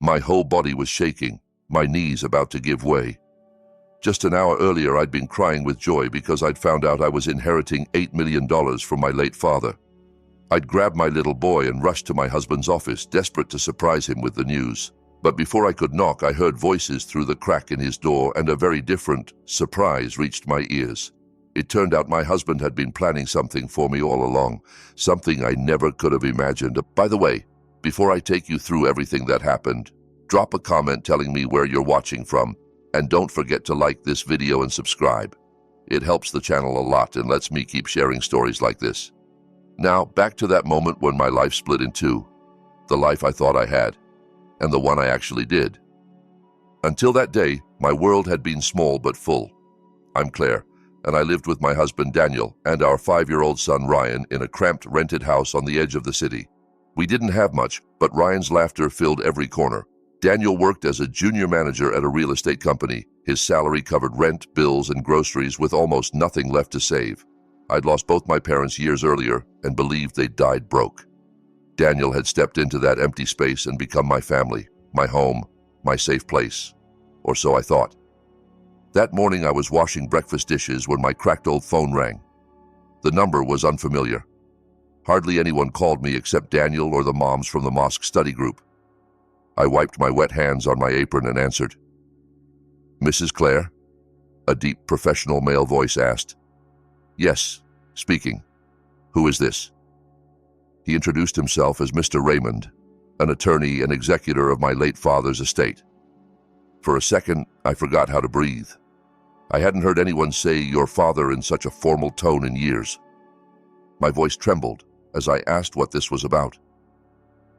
My whole body was shaking, my knees about to give way. Just an hour earlier, I'd been crying with joy because I'd found out I was inheriting $8 million from my late father. I'd grabbed my little boy and rushed to my husband's office, desperate to surprise him with the news. But before I could knock, I heard voices through the crack in his door, and a very different surprise reached my ears. It turned out my husband had been planning something for me all along, something I never could have imagined. By the way, before I take you through everything that happened, drop a comment telling me where you're watching from, and don't forget to like this video and subscribe. It helps the channel a lot and lets me keep sharing stories like this. Now, back to that moment when my life split in two. The life I thought I had, and the one I actually did. Until that day, my world had been small but full. I'm Claire, and I lived with my husband Daniel and our 5-year-old son Ryan in a cramped rented house on the edge of the city. We didn't have much, but Ryan's laughter filled every corner. Daniel worked as a junior manager at a real estate company. His salary covered rent, bills, and groceries with almost nothing left to save. I'd lost both my parents years earlier and believed they'd died broke. Daniel had stepped into that empty space and become my family, my home, my safe place. Or so I thought. That morning I was washing breakfast dishes when my cracked old phone rang. The number was unfamiliar. Hardly anyone called me except Daniel or the moms from the mosque study group. I wiped my wet hands on my apron and answered. "Mrs. Claire?" A deep, professional male voice asked. "Yes, speaking. Who is this?" He introduced himself as Mr. Raymond, an attorney and executor of my late father's estate. For a second, I forgot how to breathe. I hadn't heard anyone say "your father" in such a formal tone in years. My voice trembled as I asked what this was about.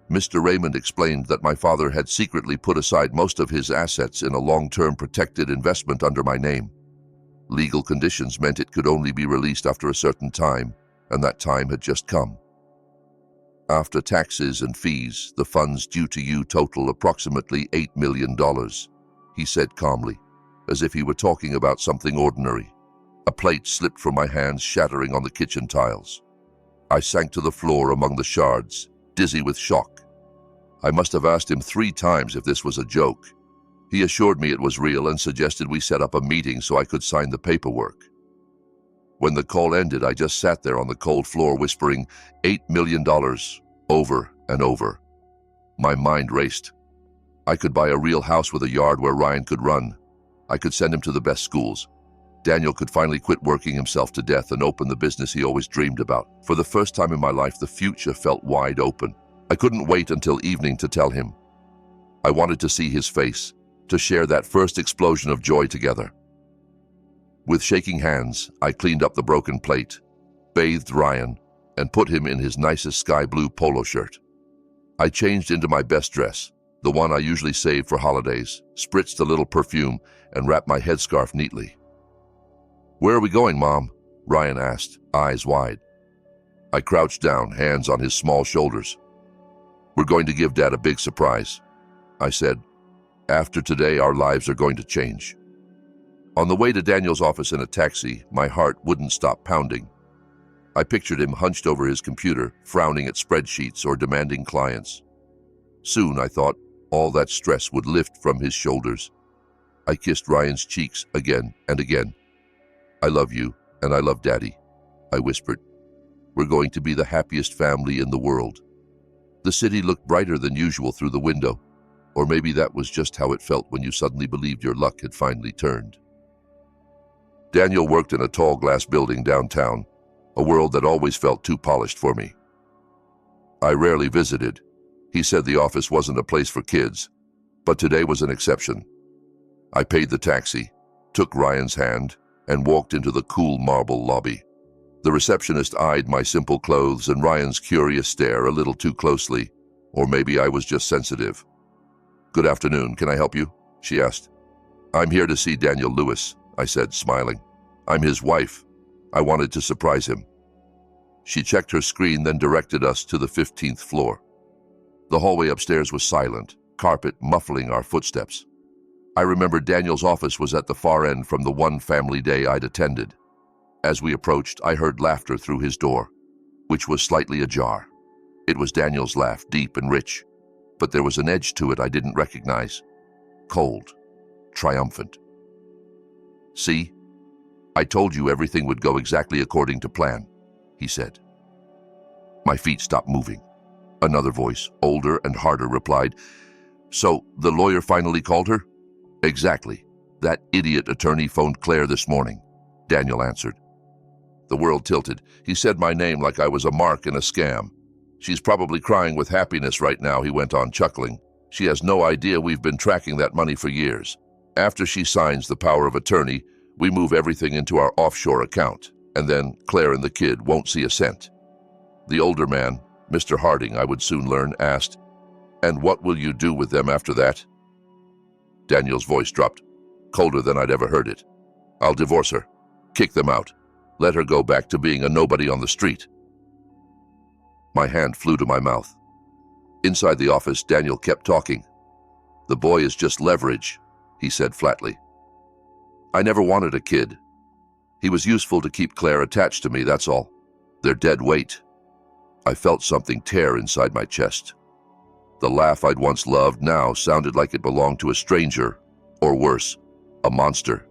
Mr. Raymond explained that my father had secretly put aside most of his assets in a long-term protected investment under my name. Legal conditions meant it could only be released after a certain time, and that time had just come. "After taxes and fees, the funds due to you total approximately $8 million, he said calmly, as if he were talking about something ordinary. A plate slipped from my hands, shattering on the kitchen tiles. I sank to the floor among the shards, dizzy with shock. I must have asked him 3 times if this was a joke. He assured me it was real and suggested we set up a meeting so I could sign the paperwork. When the call ended, I just sat there on the cold floor whispering $8 million over and over. My mind raced. I could buy a real house with a yard where Ryan could run. I could send him to the best schools. Daniel could finally quit working himself to death and open the business he always dreamed about. For the first time in my life, the future felt wide open. I couldn't wait until evening to tell him. I wanted to see his face, to share that first explosion of joy together. With shaking hands, I cleaned up the broken plate, bathed Ryan, and put him in his nicest sky blue polo shirt. I changed into my best dress, the one I usually save for holidays, spritzed a little perfume, and wrapped my headscarf neatly. "Where are we going, Mom?" Ryan asked, eyes wide. I crouched down, hands on his small shoulders. "We're going to give Dad a big surprise," I said. "After today, our lives are going to change." On the way to Daniel's office in a taxi, my heart wouldn't stop pounding. I pictured him hunched over his computer, frowning at spreadsheets or demanding clients. Soon, I thought, all that stress would lift from his shoulders. I kissed Ryan's cheeks again and again. "I love you, and I love Daddy," I whispered. "We're going to be the happiest family in the world." The city looked brighter than usual through the window, or maybe that was just how it felt when you suddenly believed your luck had finally turned. Daniel worked in a tall glass building downtown, a world that always felt too polished for me. I rarely visited. He said the office wasn't a place for kids, but today was an exception. I paid the taxi, took Ryan's hand, and walked into the cool marble lobby. The receptionist eyed my simple clothes and Ryan's curious stare a little too closely, or maybe I was just sensitive. "Good afternoon, can I help you?" she asked. "I'm here to see Daniel Lewis," I said, smiling. "I'm his wife. I wanted to surprise him." She checked her screen, then directed us to the 15th floor. The hallway upstairs was silent, carpet muffling our footsteps. I remember Daniel's office was at the far end from the one family day I'd attended. As we approached, I heard laughter through his door, which was slightly ajar. It was Daniel's laugh, deep and rich. but there was an edge to it I didn't recognize. Cold, triumphant. "See, I told you everything would go exactly according to plan," he said. My feet stopped moving. Another voice, older and harder, replied, "So the lawyer finally called her?" "Exactly. That idiot attorney phoned Claire this morning," Daniel answered. The world tilted. He said my name like I was a mark in a scam. "She's probably crying with happiness right now," he went on, chuckling. "She has no idea we've been tracking that money for years. After she signs the power of attorney, we move everything into our offshore account, and then Claire and the kid won't see a cent." The older man, Mr. Harding, I would soon learn, asked, "And what will you do with them after that?" Daniel's voice dropped, colder than I'd ever heard it. "I'll divorce her, kick them out, let her go back to being a nobody on the street." My hand flew to my mouth. Inside the office, Daniel kept talking. "The boy is just leverage," he said flatly. "I never wanted a kid. He was useful to keep Claire attached to me, that's all. They're dead weight." I felt something tear inside my chest. The laugh I'd once loved now sounded like it belonged to a stranger, or worse, a monster.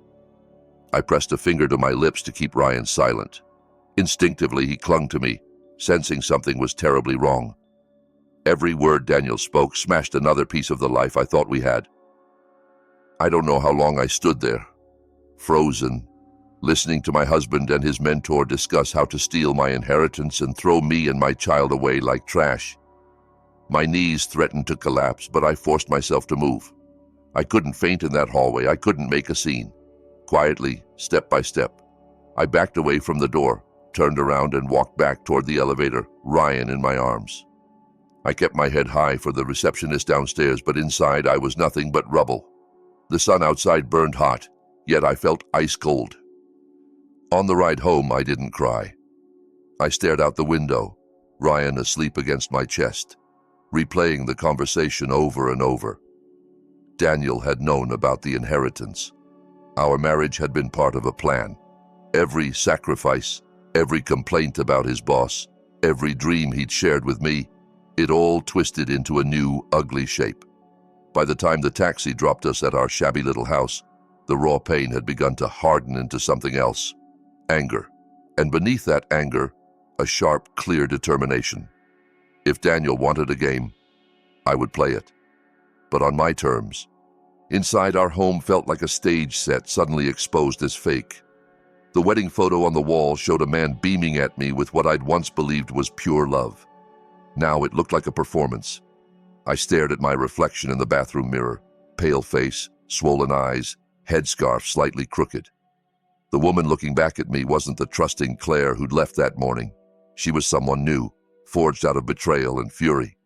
I pressed a finger to my lips to keep Ryan silent. Instinctively, he clung to me, sensing something was terribly wrong. Every word Daniel spoke smashed another piece of the life I thought we had. I don't know how long I stood there, frozen, listening to my husband and his mentor discuss how to steal my inheritance and throw me and my child away like trash. My knees threatened to collapse, but I forced myself to move. I couldn't faint in that hallway. I couldn't make a scene. Quietly, step by step, I backed away from the door, turned around and walked back toward the elevator, Ryan in my arms. I kept my head high for the receptionist downstairs, but inside I was nothing but rubble. The sun outside burned hot, yet I felt ice cold. On the ride home, I didn't cry. I stared out the window, Ryan asleep against my chest, replaying the conversation over and over. Daniel had known about the inheritance. Our marriage had been part of a plan. Every sacrifice, every complaint about his boss, every dream he'd shared with me, it all twisted into a new, ugly shape. By the time the taxi dropped us at our shabby little house, the raw pain had begun to harden into something else. Anger. And beneath that anger, a sharp, clear determination. If Daniel wanted a game, I would play it. But on my terms. Inside, our home felt like a stage set suddenly exposed as fake. The wedding photo on the wall showed a man beaming at me with what I'd once believed was pure love. Now it looked like a performance. I stared at my reflection in the bathroom mirror, pale face, swollen eyes, headscarf slightly crooked. The woman looking back at me wasn't the trusting Claire who'd left that morning. She was someone new, forged out of betrayal and fury.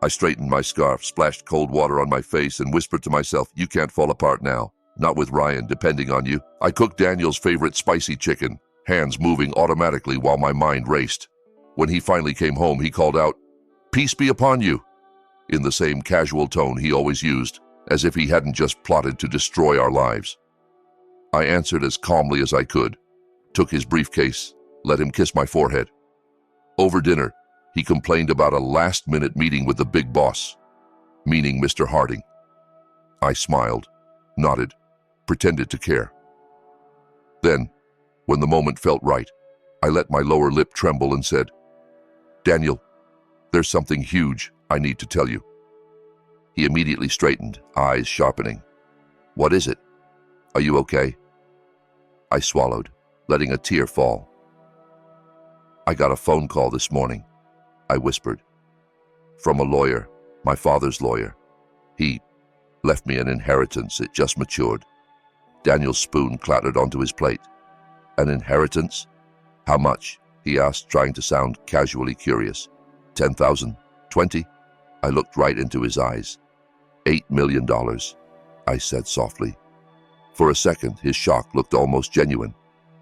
I straightened my scarf, splashed cold water on my face, and whispered to myself, "You can't fall apart now. Not with Ryan depending on you." I cooked Daniel's favorite spicy chicken, hands moving automatically while my mind raced. When he finally came home, he called out, "Peace be upon you," in the same casual tone he always used, as if he hadn't just plotted to destroy our lives. I answered as calmly as I could, took his briefcase, let him kiss my forehead. Over dinner, he complained about a last-minute meeting with the big boss, meaning Mr. Harding. I smiled, nodded, pretended to care. Then, when the moment felt right, I let my lower lip tremble and said, "Daniel, there's something huge I need to tell you." He immediately straightened, eyes sharpening. "What is it? Are you okay?" I swallowed, letting a tear fall. "I got a phone call this morning," I whispered. "From a lawyer, my father's lawyer. He left me an inheritance. It just matured." Daniel's spoon clattered onto his plate. "An inheritance? How much?" he asked, trying to sound casually curious. 10,000? 20? I looked right into his eyes. $8 million, I said softly. For a second, his shock looked almost genuine.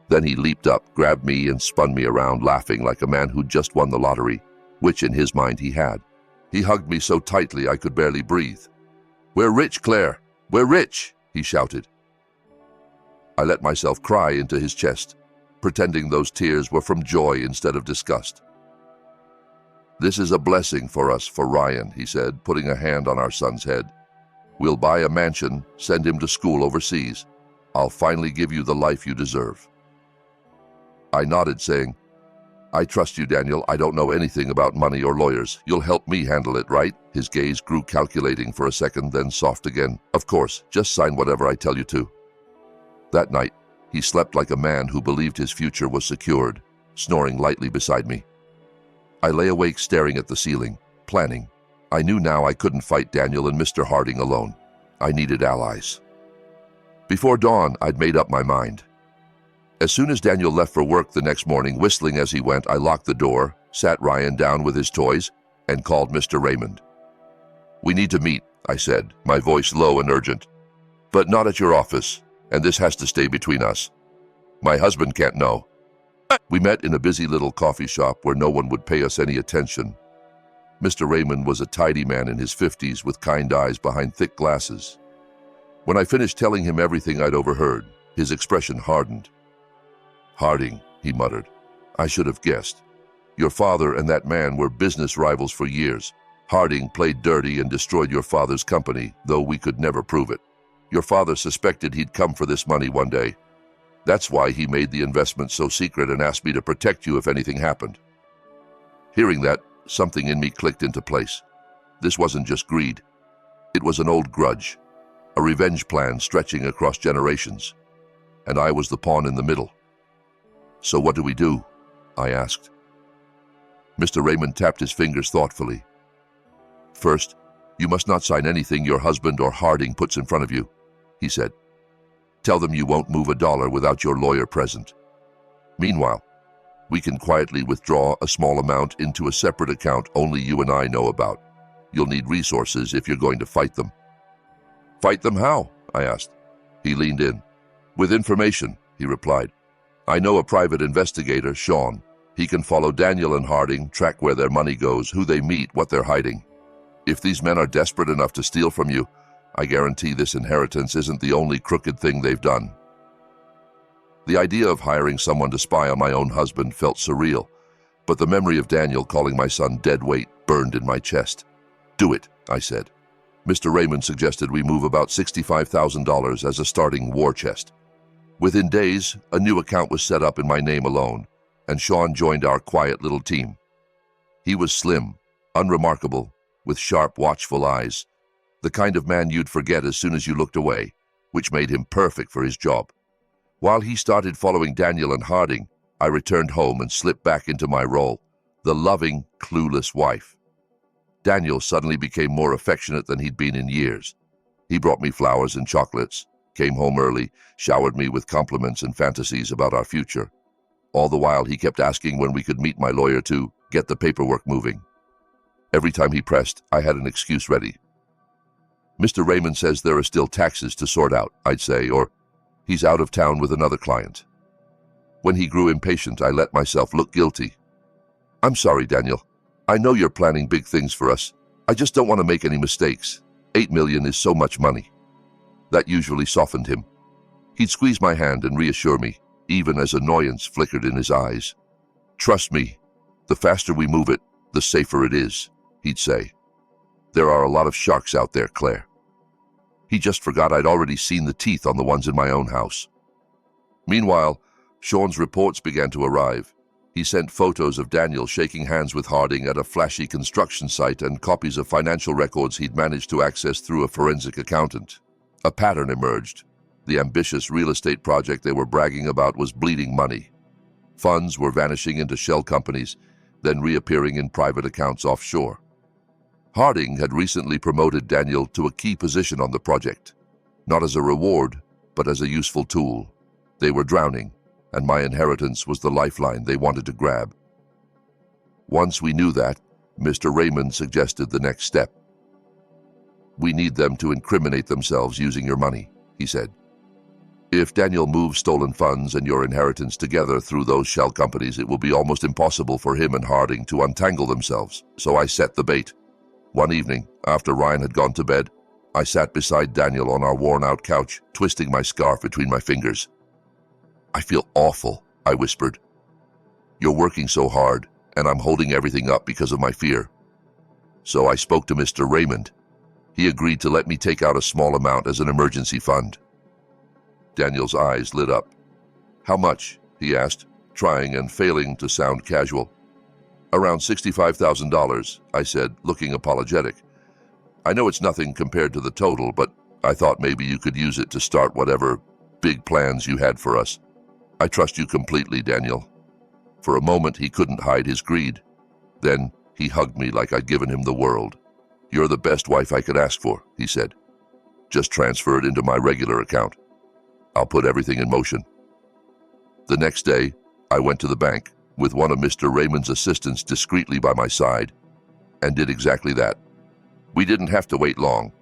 Then he leaped up, grabbed me, and spun me around, laughing like a man who'd just won the lottery, which in his mind he had. He hugged me so tightly I could barely breathe. "We're rich, Claire! We're rich!" he shouted. I let myself cry into his chest, pretending those tears were from joy instead of disgust. "This is a blessing for us, for Ryan," he said, putting a hand on our son's head. "We'll buy a mansion, send him to school overseas. I'll finally give you the life you deserve." I nodded, saying, "I trust you, Daniel. I don't know anything about money or lawyers. You'll help me handle it, right?" His gaze grew calculating for a second, then soft again. "Of course, just sign whatever I tell you to." That night, he slept like a man who believed his future was secured, snoring lightly beside me. I lay awake staring at the ceiling, planning. I knew now I couldn't fight Daniel and Mr. Harding alone. I needed allies. Before dawn, I'd made up my mind. As soon as Daniel left for work the next morning, whistling as he went, I locked the door, sat Ryan down with his toys, and called Mr. Raymond. "We need to meet," I said, my voice low and urgent. "But not at your office, and this has to stay between us. My husband can't know." We met in a busy little coffee shop where no one would pay us any attention. Mr. Raymond was a tidy man in his 50s with kind eyes behind thick glasses. When I finished telling him everything I'd overheard, his expression hardened. "Harding," he muttered. "I should have guessed. Your father and that man were business rivals for years. Harding played dirty and destroyed your father's company, though we could never prove it. Your father suspected he'd come for this money one day. That's why he made the investment so secret and asked me to protect you if anything happened." Hearing that, something in me clicked into place. This wasn't just greed. It was an old grudge, a revenge plan stretching across generations. And I was the pawn in the middle. "So what do we do?" I asked. Mr. Raymond tapped his fingers thoughtfully. "First, you must not sign anything your husband or Harding puts in front of you," he said. "Tell them you won't move a dollar without your lawyer present. Meanwhile, we can quietly withdraw a small amount into a separate account only you and I know about. You'll need resources if you're going to fight them." "Fight them how?" I asked. He leaned in. "With information," he replied. "I know a private investigator, Sean. He can follow Daniel and Harding, track where their money goes, who they meet, what they're hiding. If these men are desperate enough to steal from you, I guarantee this inheritance isn't the only crooked thing they've done." The idea of hiring someone to spy on my own husband felt surreal, but the memory of Daniel calling my son dead weight burned in my chest. "Do it," I said. Mr. Raymond suggested we move about $65,000 as a starting war chest. Within days, a new account was set up in my name alone, and Sean joined our quiet little team. He was slim, unremarkable, with sharp, watchful eyes, the kind of man you'd forget as soon as you looked away, which made him perfect for his job. While he started following Daniel and Harding, I returned home and slipped back into my role, the loving, clueless wife. Daniel suddenly became more affectionate than he'd been in years. He brought me flowers and chocolates, came home early, showered me with compliments and fantasies about our future. All the while, he kept asking when we could meet my lawyer to get the paperwork moving. Every time he pressed, I had an excuse ready. "Mr. Raymond says there are still taxes to sort out," I'd say, or "he's out of town with another client." When he grew impatient, I let myself look guilty. "I'm sorry, Daniel. I know you're planning big things for us. I just don't want to make any mistakes. $8 million is so much money." That usually softened him. He'd squeeze my hand and reassure me, even as annoyance flickered in his eyes. "Trust me, the faster we move it, the safer it is," he'd say. "There are a lot of sharks out there, Claire." He just forgot I'd already seen the teeth on the ones in my own house. Meanwhile, Sean's reports began to arrive. He sent photos of Daniel shaking hands with Harding at a flashy construction site and copies of financial records he'd managed to access through a forensic accountant. A pattern emerged. The ambitious real estate project they were bragging about was bleeding money. Funds were vanishing into shell companies, then reappearing in private accounts offshore. Harding had recently promoted Daniel to a key position on the project, not as a reward, but as a useful tool. They were drowning, and my inheritance was the lifeline they wanted to grab. Once we knew that, Mr. Raymond suggested the next step. "We need them to incriminate themselves using your money," he said. "If Daniel moves stolen funds and your inheritance together through those shell companies, it will be almost impossible for him and Harding to untangle themselves." So I set the bait. One evening, after Ryan had gone to bed, I sat beside Daniel on our worn-out couch, twisting my scarf between my fingers. "I feel awful," I whispered. "You're working so hard, and I'm holding everything up because of my fear. So I spoke to Mr. Raymond. He agreed to let me take out a small amount as an emergency fund. Daniel's eyes lit up. How much? He asked, trying and failing to sound casual. Around $65,000, I said, looking apologetic. I know it's nothing compared to the total, but I thought maybe you could use it to start whatever big plans you had for us. I trust you completely, Daniel. For a moment, he couldn't hide his greed. Then he hugged me like I'd given him the world. You're the best wife I could ask for, he said. Just transfer it into my regular account. I'll put everything in motion. The next day, I went to the bank with one of Mr. Raymond's assistants discreetly by my side and did exactly that. We didn't have to wait long.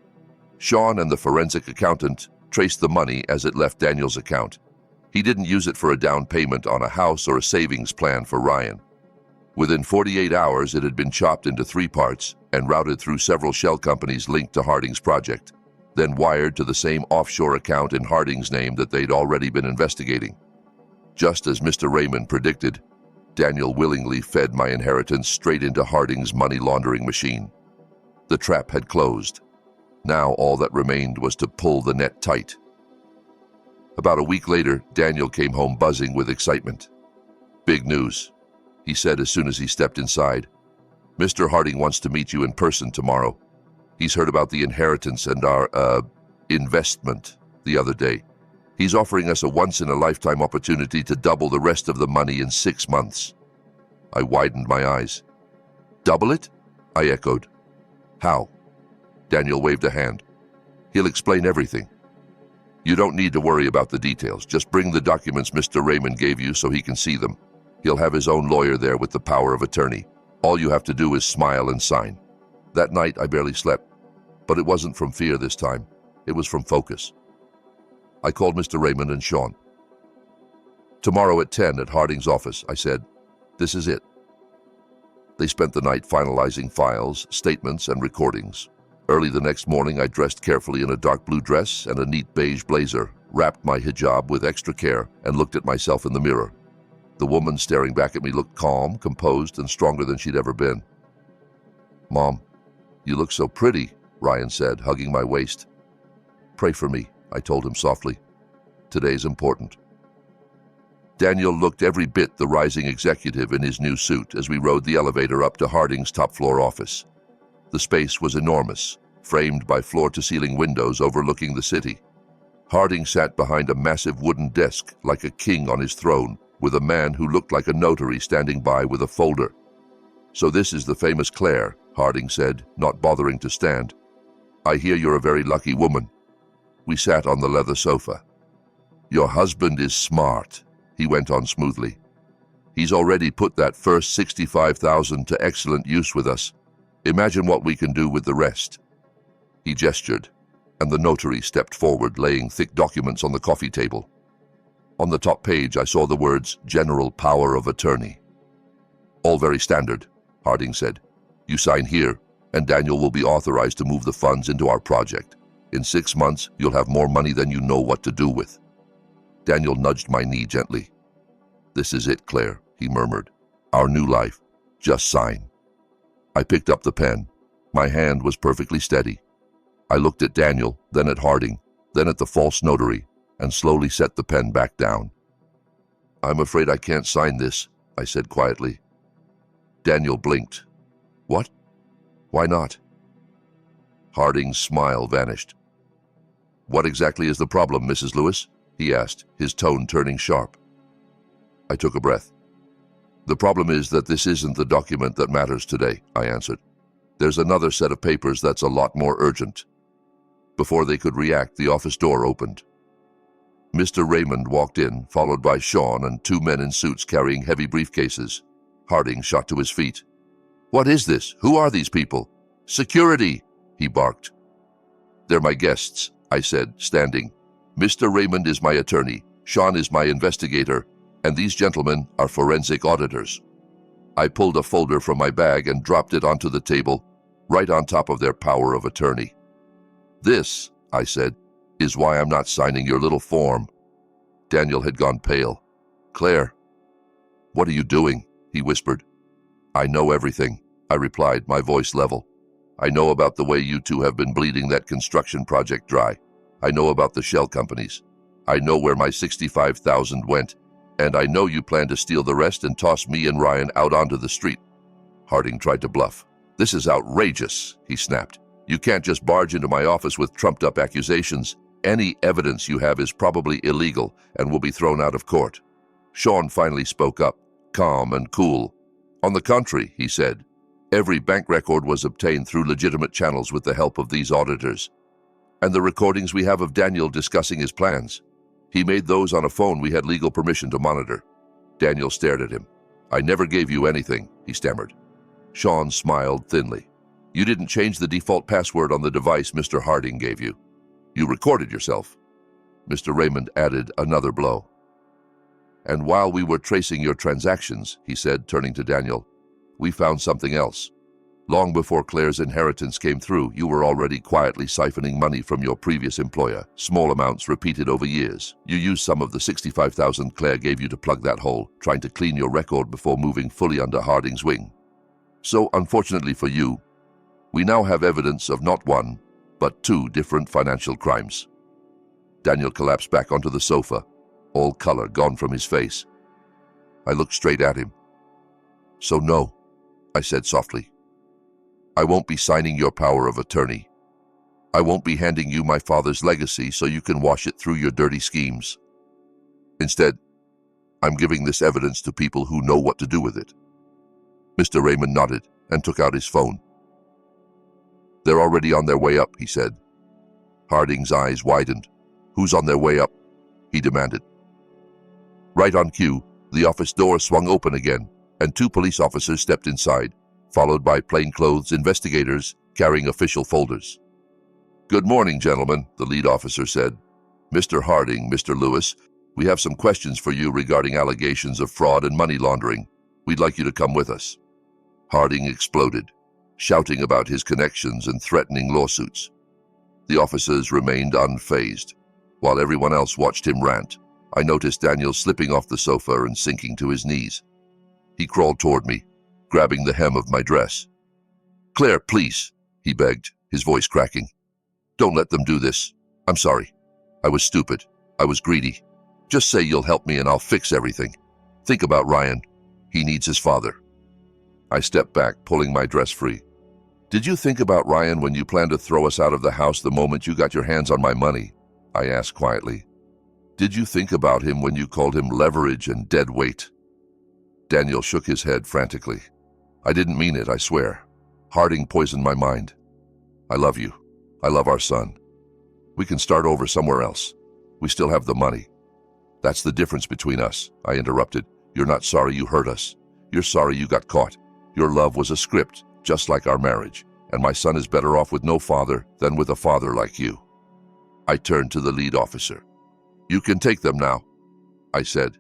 Sean and the forensic accountant traced the money as it left Daniel's account. He didn't use it for a down payment on a house or a savings plan for Ryan. Within 48 hours, it had been chopped into 3 parts and routed through several shell companies linked to Harding's project, then wired to the same offshore account in Harding's name that they'd already been investigating. Just as Mr. Raymond predicted, Daniel willingly fed my inheritance straight into Harding's money laundering machine. The trap had closed. Now all that remained was to pull the net tight. About a week later, Daniel came home buzzing with excitement. Big news, he said as soon as he stepped inside. Mr. Harding wants to meet you in person tomorrow. He's heard about the inheritance and our, investment the other day. He's offering us a once-in-a-lifetime opportunity to double the rest of the money in 6 months. I widened my eyes. Double it? I echoed. How? Daniel waved a hand. He'll explain everything. You don't need to worry about the details. Just bring the documents Mr. Raymond gave you so he can see them. He'll have his own lawyer there with the power of attorney. All you have to do is smile and sign. That night I barely slept, but it wasn't from fear this time. It was from focus. I called Mr. Raymond and Sean. Tomorrow at 10 at Harding's office, I said. This is it. They spent the night finalizing files, statements, and recordings. Early the next morning, I dressed carefully in a dark blue dress and a neat beige blazer, wrapped my hijab with extra care, and looked at myself in the mirror. The woman staring back at me looked calm, composed, and stronger than she'd ever been. Mom, you look so pretty, Ryan said, hugging my waist. Pray for me, I told him softly. Today's important. Daniel looked every bit the rising executive in his new suit as we rode the elevator up to Harding's top-floor office. The space was enormous, framed by floor-to-ceiling windows overlooking the city. Harding sat behind a massive wooden desk like a king on his throne, with a man who looked like a notary standing by with a folder. So this is the famous Claire, Harding said, not bothering to stand. I hear you're a very lucky woman. We sat on the leather sofa. Your husband is smart, he went on smoothly. He's already put that first $65,000 to excellent use with us. Imagine what we can do with the rest. He gestured, and the notary stepped forward, laying thick documents on the coffee table. On the top page, I saw the words, General Power of Attorney. All very standard, Harding said. You sign here, and Daniel will be authorized to move the funds into our project. In 6 months, you'll have more money than you know what to do with. Daniel nudged my knee gently. This is it, Claire, he murmured. Our new life. Just sign. I picked up the pen. My hand was perfectly steady. I looked at Daniel, then at Harding, then at the false notary, and slowly set the pen back down. I'm afraid I can't sign this, I said quietly. Daniel blinked. What? Why not? Harding's smile vanished. What exactly is the problem, Mrs. Lewis? He asked, his tone turning sharp. I took a breath. The problem is that this isn't the document that matters today, I answered. There's another set of papers that's a lot more urgent. Before they could react, the office door opened. Mr. Raymond walked in, followed by Sean and 2 men in suits carrying heavy briefcases. Harding shot to his feet. What is this? Who are these people? Security, he barked. They're my guests, I said, standing. Mr. Raymond is my attorney, Sean is my investigator, and these gentlemen are forensic auditors. I pulled a folder from my bag and dropped it onto the table, right on top of their power of attorney. This, I said, is why I'm not signing your little form. Daniel had gone pale. Claire. What are you doing? He whispered. I know everything, I replied, my voice level. I know about the way you two have been bleeding that construction project dry. I know about the shell companies. I know where my $65,000 went, and I know you plan to steal the rest and toss me and Ryan out onto the street. Harding tried to bluff. This is outrageous, he snapped. You can't just barge into my office with trumped-up accusations. Any evidence you have is probably illegal and will be thrown out of court. Sean finally spoke up, calm and cool. On the contrary, he said, every bank record was obtained through legitimate channels with the help of these auditors. And the recordings we have of Daniel discussing his plans. He made those on a phone we had legal permission to monitor. Daniel stared at him. I never gave you anything, he stammered. Sean smiled thinly. You didn't change the default password on the device Mr. Harding gave you. You recorded yourself. Mr. Raymond added another blow. And while we were tracing your transactions, he said, turning to Daniel, we found something else. Long before Claire's inheritance came through, you were already quietly siphoning money from your previous employer, small amounts repeated over years. You used some of the $65,000 Claire gave you to plug that hole, trying to clean your record before moving fully under Harding's wing. So, unfortunately for you, we now have evidence of not one, but two different financial crimes. Daniel collapsed back onto the sofa, all color gone from his face. I looked straight at him. So no, I said softly. I won't be signing your power of attorney. I won't be handing you my father's legacy so you can wash it through your dirty schemes. Instead, I'm giving this evidence to people who know what to do with it. Mr. Raymond nodded and took out his phone. They're already on their way up, he said. Harding's eyes widened. Who's on their way up? He demanded. Right on cue, the office door swung open again, and two police officers stepped inside, followed by plainclothes investigators carrying official folders. Good morning, gentlemen, the lead officer said. Mr. Harding, Mr. Lewis, we have some questions for you regarding allegations of fraud and money laundering. We'd like you to come with us. Harding exploded, shouting about his connections and threatening lawsuits. The officers remained unfazed, while everyone else watched him rant. I noticed Daniel slipping off the sofa and sinking to his knees. He crawled toward me, grabbing the hem of my dress. Claire, please, he begged, his voice cracking. Don't let them do this. I'm sorry. I was stupid. I was greedy. Just say you'll help me and I'll fix everything. Think about Ryan. He needs his father. I stepped back, pulling my dress free. Did you think about Ryan when you planned to throw us out of the house the moment you got your hands on my money? I asked quietly. Did you think about him when you called him leverage and dead weight? Daniel shook his head frantically. I didn't mean it, I swear. Harding poisoned my mind. I love you. I love our son. We can start over somewhere else. We still have the money. That's the difference between us, I interrupted. You're not sorry you hurt us. You're sorry you got caught. Your love was a script, just like our marriage, and my son is better off with no father than with a father like you. I turned to the lead officer. You can take them now, I said.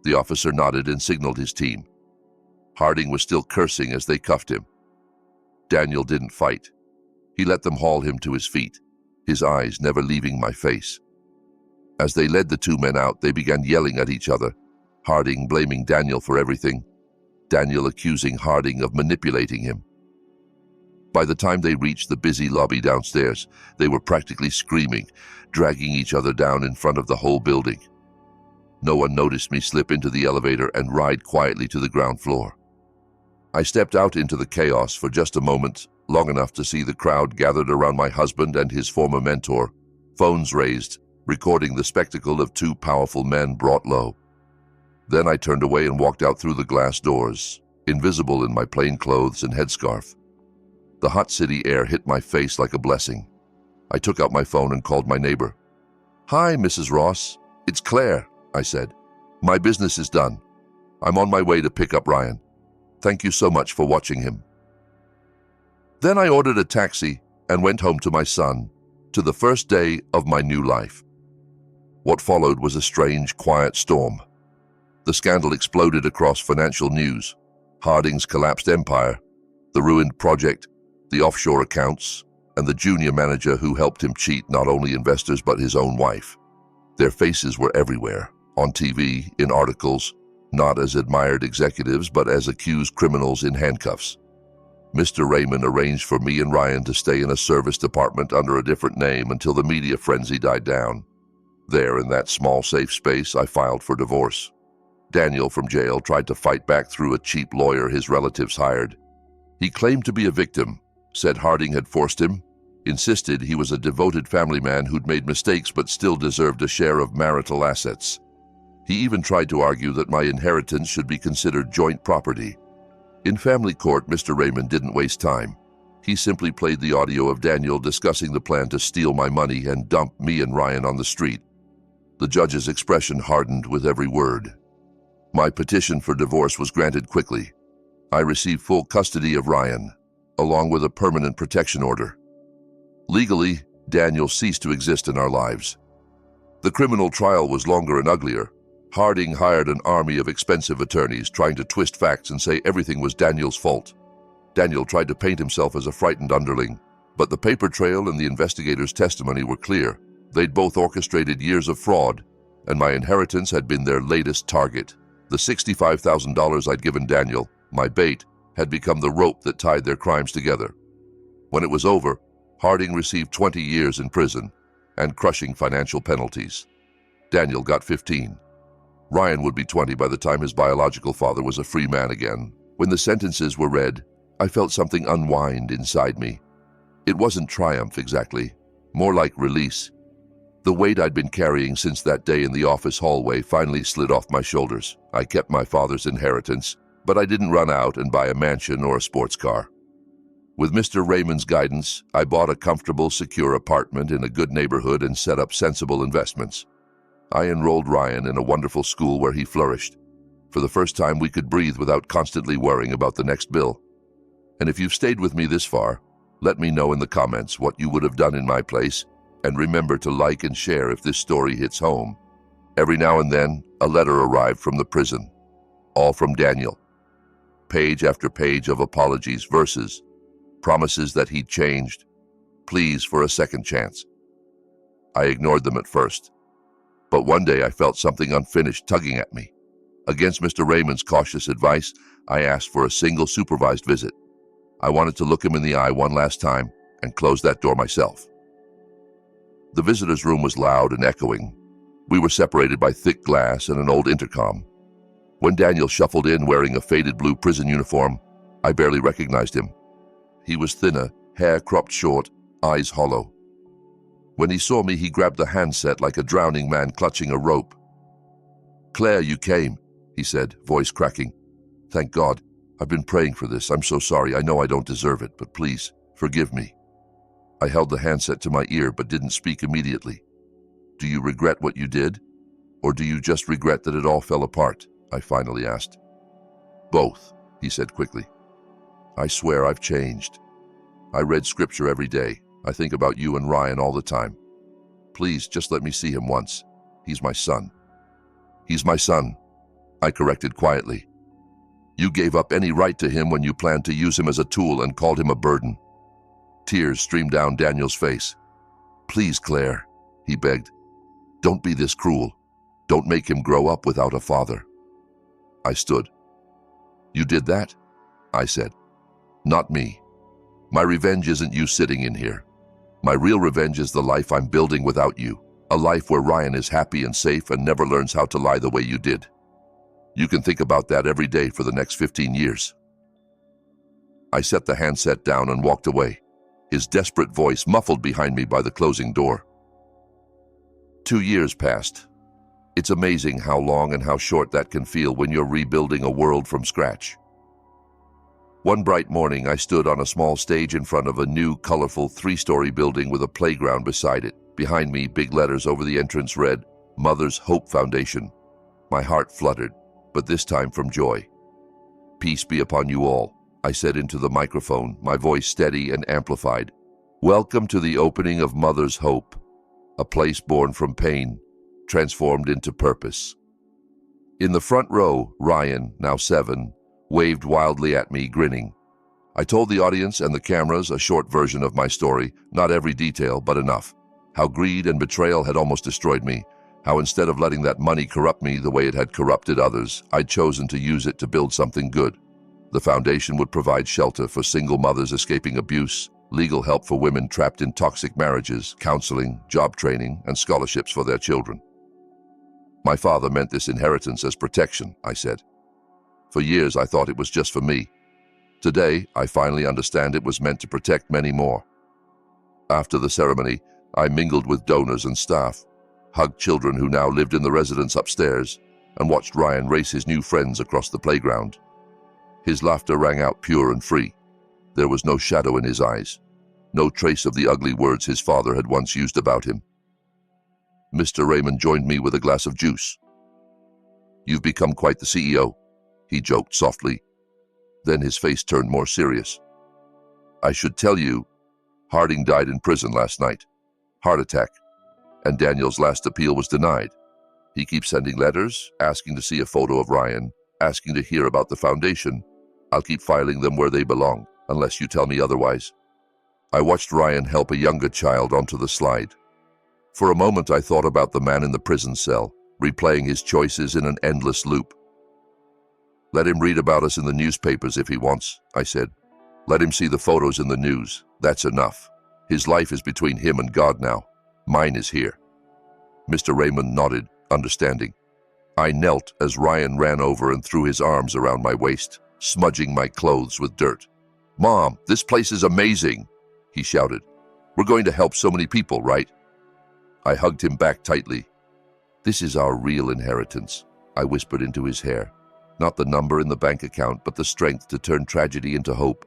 The officer nodded and signaled his team. Harding was still cursing as they cuffed him. Daniel didn't fight. He let them haul him to his feet, his eyes never leaving my face. As they led the two men out, they began yelling at each other, Harding blaming Daniel for everything, Daniel accusing Harding of manipulating him. By the time they reached the busy lobby downstairs, they were practically screaming, dragging each other down in front of the whole building. No one noticed me slip into the elevator and ride quietly to the ground floor. I stepped out into the chaos for just a moment, long enough to see the crowd gathered around my husband and his former mentor, phones raised, recording the spectacle of two powerful men brought low. Then I turned away and walked out through the glass doors, invisible in my plain clothes and headscarf. The hot city air hit my face like a blessing. I took out my phone and called my neighbor. Hi, Mrs. Ross. It's Claire, I said. My business is done. I'm on my way to pick up Ryan. Thank you so much for watching him. Then I ordered a taxi and went home to my son, to the first day of my new life. What followed was a strange, quiet storm. The scandal exploded across financial news. Harding's collapsed empire, the ruined project, the offshore accounts, and the junior manager who helped him cheat not only investors but his own wife. Their faces were everywhere, on TV, in articles. not as admired executives, but as accused criminals in handcuffs. Mr. Raymond arranged for me and Ryan to stay in a service department under a different name until the media frenzy died down. There, in that small, safe space, I filed for divorce. Daniel from jail tried to fight back through a cheap lawyer his relatives hired. He claimed to be a victim, said Harding had forced him, insisted he was a devoted family man who'd made mistakes but still deserved a share of marital assets. He even tried to argue that my inheritance should be considered joint property. In family court, Mr. Raymond didn't waste time. He simply played the audio of Daniel discussing the plan to steal my money and dump me and Ryan on the street. The judge's expression hardened with every word. My petition for divorce was granted quickly. I received full custody of Ryan, along with a permanent protection order. Legally, Daniel ceased to exist in our lives. The criminal trial was longer and uglier. Harding hired an army of expensive attorneys trying to twist facts and say everything was Daniel's fault. Daniel tried to paint himself as a frightened underling, but the paper trail and the investigators' testimony were clear. They'd both orchestrated years of fraud, and my inheritance had been their latest target. The $65,000 I'd given Daniel, my bait, had become the rope that tied their crimes together. When it was over, Harding received 20 years in prison and crushing financial penalties. Daniel got 15. Ryan would be 20 by the time his biological father was a free man again. When the sentences were read, I felt something unwind inside me. It wasn't triumph exactly, more like release. The weight I'd been carrying since that day in the office hallway finally slid off my shoulders. I kept my father's inheritance, but I didn't run out and buy a mansion or a sports car. With Mr. Raymond's guidance, I bought a comfortable, secure apartment in a good neighborhood and set up sensible investments. I enrolled Ryan in a wonderful school where he flourished. For the first time, we could breathe without constantly worrying about the next bill. And if you've stayed with me this far, let me know in the comments what you would have done in my place, and remember to like and share if this story hits home. Every now and then, a letter arrived from the prison, all from Daniel. Page after page of apologies, verses, promises that he'd changed, pleas for a second chance. I ignored them at first, but one day I felt something unfinished tugging at me. Against Mr. Raymond's cautious advice, I asked for a single supervised visit. I wanted to look him in the eye one last time and close that door myself. The visitor's room was loud and echoing. We were separated by thick glass and an old intercom. When Daniel shuffled in wearing a faded blue prison uniform, I barely recognized him. He was thinner, hair cropped short, eyes hollow. When he saw me, he grabbed the handset like a drowning man clutching a rope. "Claire, you came," he said, voice cracking. "Thank God. I've been praying for this. I'm so sorry. I know I don't deserve it, but please, forgive me." I held the handset to my ear but didn't speak immediately. "Do you regret what you did? Or do you just regret that it all fell apart?" I finally asked. "Both," he said quickly. "I swear I've changed. I read scripture every day. I think about you and Ryan all the time. Please, just let me see him once. He's my son." "He's my son," I corrected quietly. "You gave up any right to him when you planned to use him as a tool and called him a burden." Tears streamed down Daniel's face. "Please, Claire," he begged. "Don't be this cruel. Don't make him grow up without a father." I stood. "You did that?" I said. "Not me. My revenge isn't you sitting in here. My real revenge is the life I'm building without you, a life where Ryan is happy and safe and never learns how to lie the way you did. You can think about that every day for the next 15 years. I set the handset down and walked away, his desperate voice muffled behind me by the closing door. 2 years passed. It's amazing how long and how short that can feel when you're rebuilding a world from scratch. One bright morning, I stood on a small stage in front of a new, colorful 3-story building with a playground beside it. Behind me, big letters over the entrance read, "Mother's Hope Foundation." My heart fluttered, but this time from joy. "Peace be upon you all," I said into the microphone, my voice steady and amplified. "Welcome to the opening of Mother's Hope, a place born from pain, transformed into purpose." In the front row, Ryan, now 7, waved wildly at me, grinning. I told the audience and the cameras a short version of my story, not every detail, but enough. How greed and betrayal had almost destroyed me, How instead of letting that money corrupt me the way it had corrupted others, I'd chosen to use it to build something good. The foundation would provide shelter for single mothers escaping abuse, legal help for women trapped in toxic marriages, counseling, job training, and scholarships for their children. My father meant this inheritance as protection, I said. For years I thought it was just for me. Today, I finally understand it was meant to protect many more. After the ceremony, I mingled with donors and staff, hugged children who now lived in the residence upstairs, and watched Ryan race his new friends across the playground. His laughter rang out pure and free. There was no shadow in his eyes, no trace of the ugly words his father had once used about him. Mr. Raymond joined me with a glass of juice. "You've become quite the CEO," he joked softly. Then his face turned more serious. "I should tell you, Harding died in prison last night. Heart attack. And Daniel's last appeal was denied. He keeps sending letters, asking to see a photo of Ryan, asking to hear about the foundation. I'll keep filing them where they belong, unless you tell me otherwise." I watched Ryan help a younger child onto the slide. For a moment I thought about the man in the prison cell, replaying his choices in an endless loop. "Let him read about us in the newspapers if he wants," I said. "Let him see the photos in the news. That's enough. His life is between him and God now. Mine is here." Mr. Raymond nodded, understanding. I knelt as Ryan ran over and threw his arms around my waist, smudging my clothes with dirt. "Mom, this place is amazing," he shouted. "We're going to help so many people, right?" I hugged him back tightly. "This is our real inheritance," I whispered into his hair. Not the number in the bank account, but the strength to turn tragedy into hope.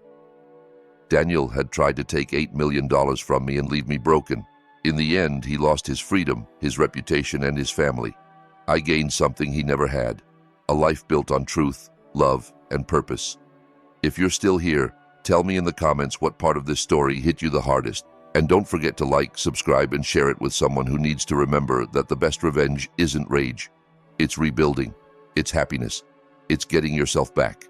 Daniel had tried to take $8 million from me and leave me broken. In the end, he lost his freedom, his reputation, and his family. I gained something he never had, a life built on truth, love, and purpose. If you're still here, tell me in the comments what part of this story hit you the hardest. And don't forget to like, subscribe, and share it with someone who needs to remember that the best revenge isn't rage. It's rebuilding. It's happiness. It's getting yourself back.